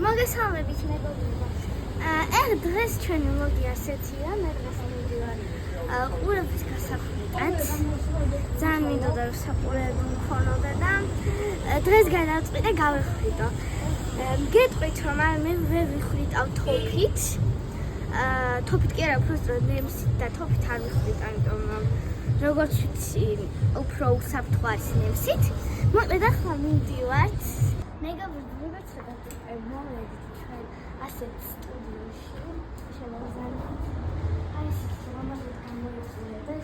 მოგესალმებით მეგობრებო. დღეს ჩვენი ლოგი ასეთია, მე დღეს მივდივარ ყურების გასაყრდად. ძალიან მინდოდა რომ საყურები მქონოდა და დღეს გადავწყვიტე გავიხვრიტო. გეტყვით რომ მე ვერ ვიხვრიტავ თოფით. თოფით კი არა, უბრალოდ ნემსით და თოფით არ ვიხვრიტ, ამიტომ როგორც ვიცი, უფრო უსაფრთხო არის ნემსით. მოკლედ ახლა მივდივართ. მეგობრებო, როგორც ხედავთ, მოვედით ჩვენ ასეთ სტუდიაში. შემოგვიძახა. აი ეს მომავალ გამოიწვია და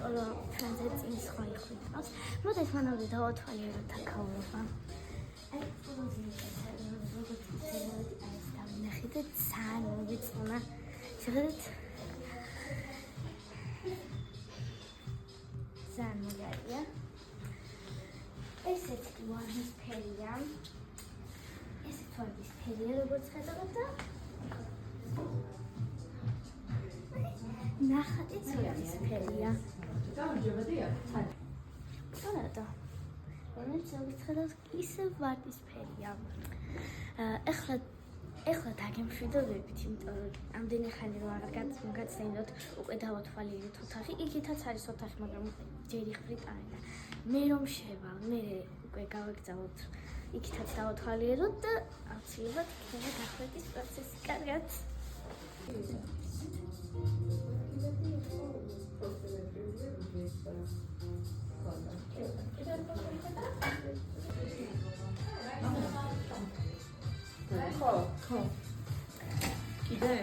Oder Transit ins Reich aus. Nur das man wieder dort verlieren da kaufen. ნახეთ ძალიან მოგეწონა. შეხედეთ. ძალიან მაგარია. ესეც ვარდის ფერია. ესეც ვარდის ფერია, როგორც ხედავთ და ნახატიც ვარდის ფერია. გამარჯობადია. არა. რომელიც ხედავთ ისე ვარდის ფერია. ეხლა დაგემშვიდობებით, იმიტომ რომ ამდენი ხანი რომ აღარ გაცნეინოთ, უკვე დავათვალიერეთ ოთახი. იქითაც არის ოთახი, მაგრამ ჯერ იხვრით არა. მე რომ შევალ, მე უკვე გავაგზავნოთ. იქითაც დავათვალიეროთ და აუცილებლად იქნება გახვრეტის პროცესი. კარგად. ხო. კიდე?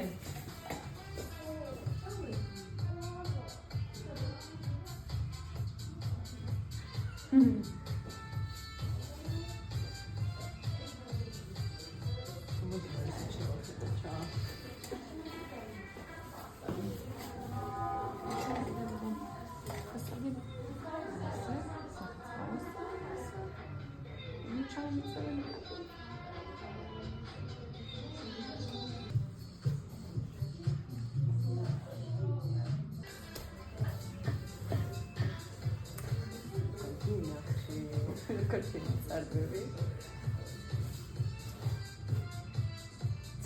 Arbebe.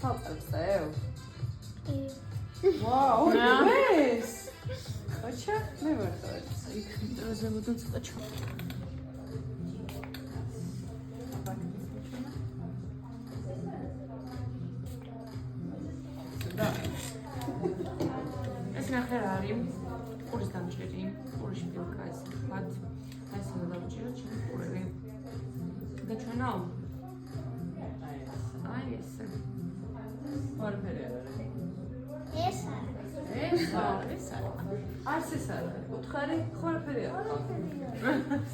Saltstēv. Wow, nice. Oča, nevar to. Zebudun oča. Da. Es nachher arī kuras damčeri, kuras pilka es pat. Es damčeri čipuri. Da čanal. Ai, esse. Var perera. ესა. Esa. Ars esa. Utkari xor perera.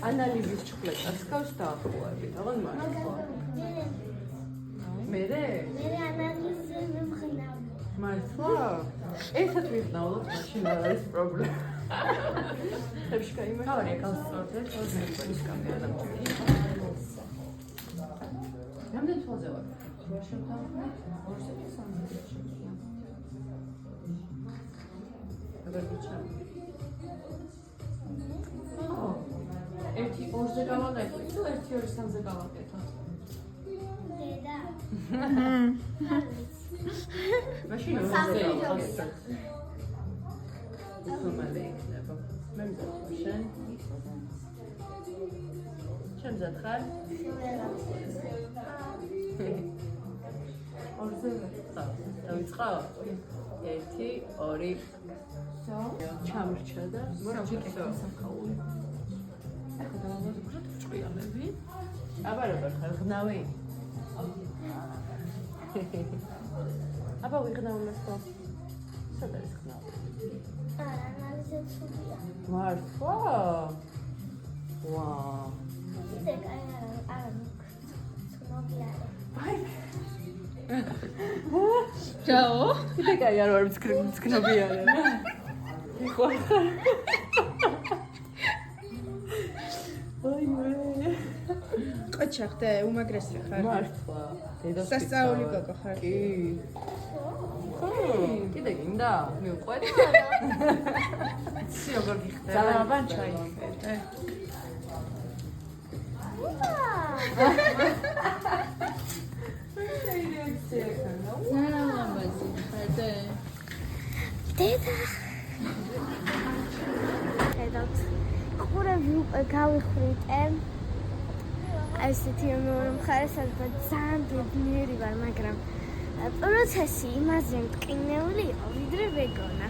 Analizis ჩუქლეტას გავს დაახლოებით. აღარ მართლა. მერე? მე ანალიზი მივხნავ. მართლა? ესეთ ვიხნაულობ, მაშინ არ არის პრობლემა. ხებში გაიმართა. თავი გასწორდეთ, თორემ კამერა დამჭერი. რამდენი თვალზე ვარ? რა შევთავაზეთ? 2-3 შემიძლია. აღარ გიჩვენ. ერთი 2-ზე გავაკეთო, თუ 1-2-3-ზე გავაკეთო. დედა. მაშინ 2-ზე გავაკეთო. ხომალე იქნება. მე მზადებ შენ. შენ მზადხარ? 2-ზე დავიწყო? 1, 2. ჩამრჩა და შეკეთე სამკაული. ახლა დავავაზოთ ჭყიალები. აბა ხარ ღნავი. აბა ვიღნაულეს ხო? სად არის ღნავი? არა, ანალიზი ცუდია. მართლა? ვაუ. ისე კაი არა. ცნობია. Ciao. კიდე კაი არ ვარ მცქნობიარე. ხო. აი მე. ყოჩ ბიჭა ხდე, უმაგრესი ხარ. მართლა. დედას სასწაული გოგო ხარ. კი. კიდე გინდა? მიუყვეთ. იცი როგორ გიხდება? ძალიან ჩაი. დედა. ხედავთ. ყურები უკვე გავიხრიტე. ესეთი მეორე მხარე სადაც ძალიან ბედნიერი ვარ, მაგრამ პროცესი იმაზე მტკივნეული იყო, ვიდრე ვეგონა.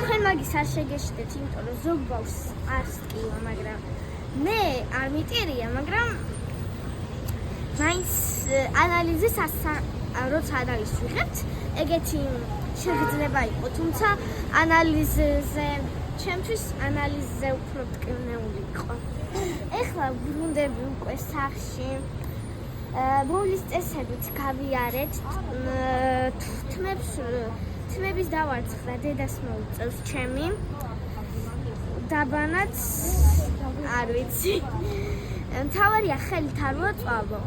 თქვენ მაგის არ შეგეშიდეთ, იმიტომ რომ ზოგ ბავშვს არ სტკივა, მაგრამ მე არ მიტირია, მაგრამ მაინც ანალიზის როცა ანალიზს ვიღებთ, ეგეთი შეგრძნება იყო, თუმცა ანალიზზე ჩემთვის ანალიზზე უფრო მტკივნეული იყო. ეხლა ბრუნდები უკვე სახში. მოვლის წესებით გავიარეთ. თმების დავარცხდა, დედას მოუწევს ჩემი. დაბანაც არ ვიცი. მთავარია ხელით არ ვაწვავო.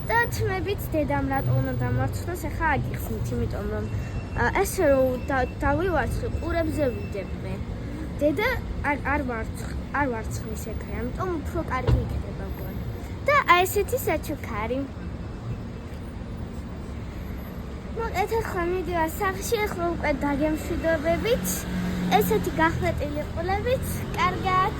და თმებით დედამ რატო უნდა დამარცხდეს, ახლა აგიხსნით, იმიტომ რომ ესე რომ დავივარცხი, ყურებზე ვიდებ მე. დედა არ ვარცხნის ეგრე, ამიტომ უფრო კარგი იქნება მგონი. და აი ესეთი საჩუქარი. მოკეთ ახლა მიდივარ სახში, ახლა უკვე დაგემშვიდობებით. ესეთი გახლეტილი ყოლებით, კარგად.